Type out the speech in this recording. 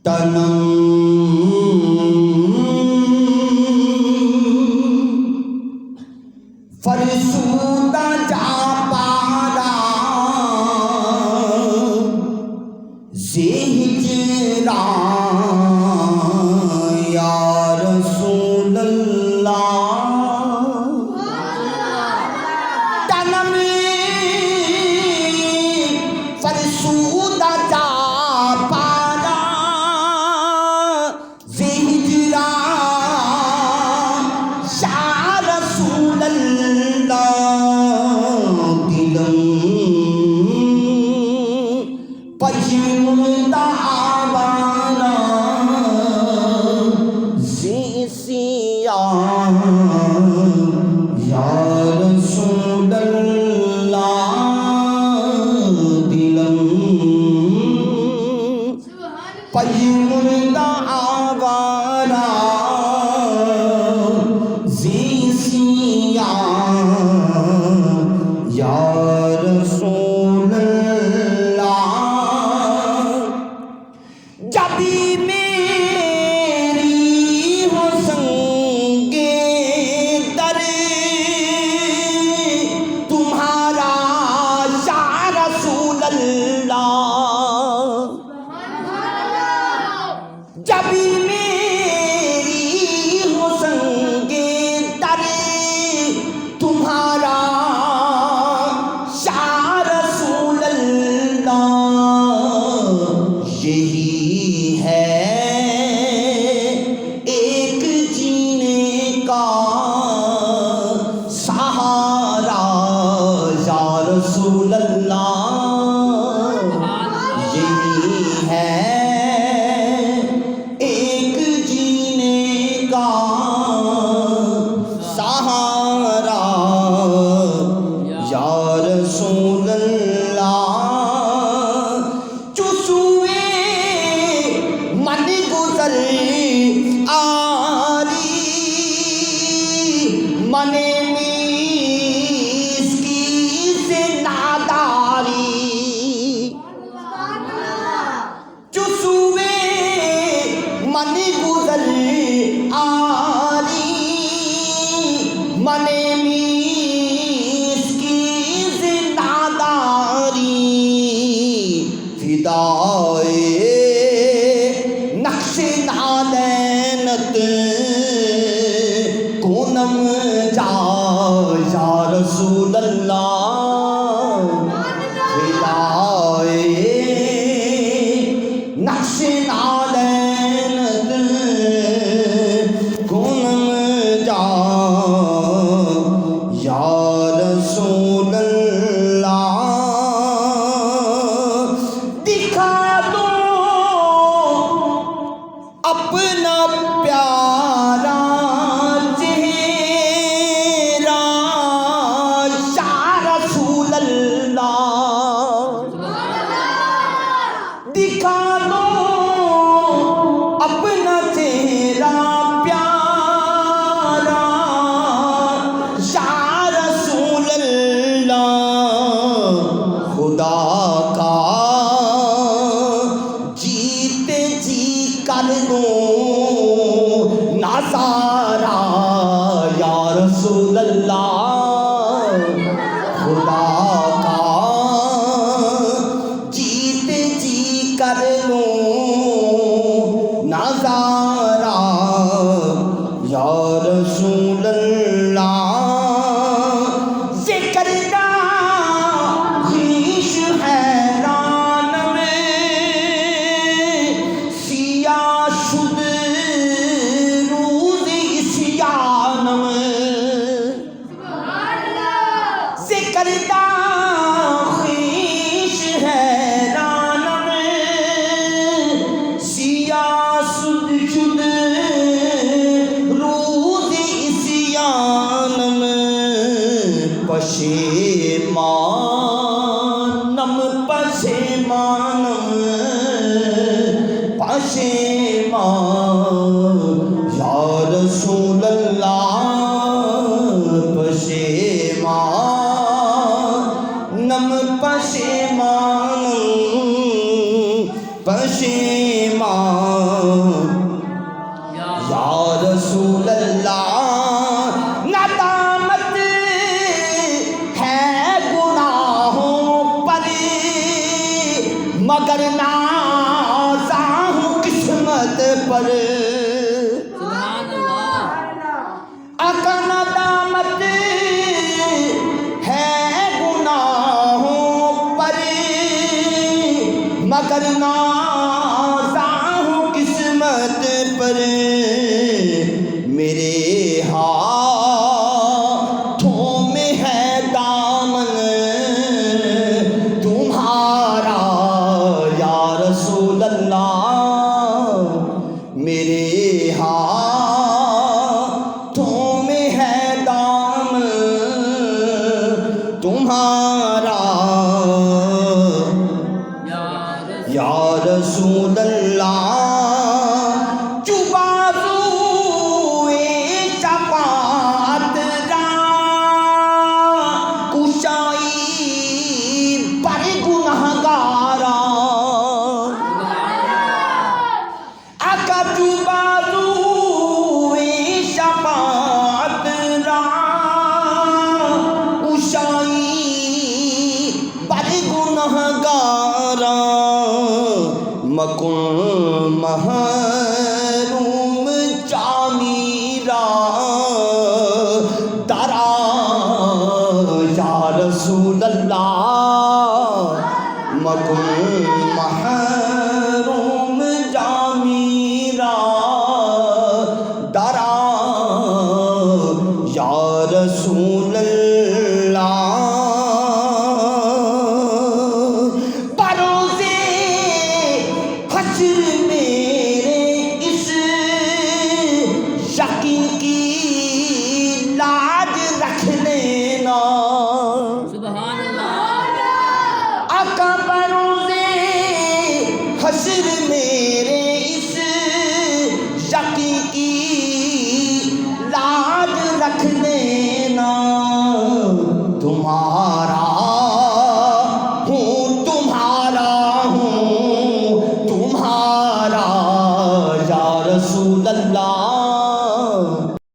تنم فرسودہ جا پارا ہجران یا رسول اللہ تنم فرسودہ جا پارا ہجران یا رسول اللہ دلم پجمدہ آوارا سیاہ یا رسول اللہ دلم پجمدہ آوارا سیاہ یا رسول اللہ جب میری ہو سنگے در تمہارا یا رسول اللہ جب میری ہو سنگے در تمہارا یا رسول اللہ یہی ہے ایک جینے کا سہارا یا رسول اللہ یہی ہے ایک جینے کا سہارا یا رسول اللہ چسوئے من گزر آری من مسکی سے ناداری چسوئے من گزر آری من مسکی سے ناداری فدائے نقش نالینت کونم جا یا رسول اللہ فدائے نقش نالینت کونم جا یا رسول اللہ دکھا دو اپنا پیارا چہرہ یا رسول اللہ دکھا دو اپنا چہرہ پیارا یا رسول اللہ خدا کا جیتے جی کر دوں نظارہ یا رسول اللہ خدا کا جیتے جی کر لوں نظارہ یا رسول اللہ ذکر دا خیش حیران میں سیاہ شد روز اسیان میں ذکر دا خیش حیران میں سیاہ شد روز اسیان میں پشیمانم پشیمانم پشیمان یا رسول اللہ پشیمانم پشیمان پشیمان پشیمان یا رسول اللہ ندامت ہے گناہوں پر مگر نازاں ہوں قسمت پر سبحان اللہ آقا ندامت ہے گناہوں پر مگر نازاں ہوں قسمت پر میرے ہاتھوں میں ہے دامن تمہارا یا رسول اللہ میرے ہاتھوں میں ہے دامن تمہارا یا رسول اللہ جو بازوئے شفاعت را کشائی پر گنہگارا آقا جو بازوئے شفاعت را کشائی پر گنہگارا مکن محروم جامیرا درا یا رسول اللہ مکن محروم جامیرا درا یا رسول اللہ بروزے حشر میں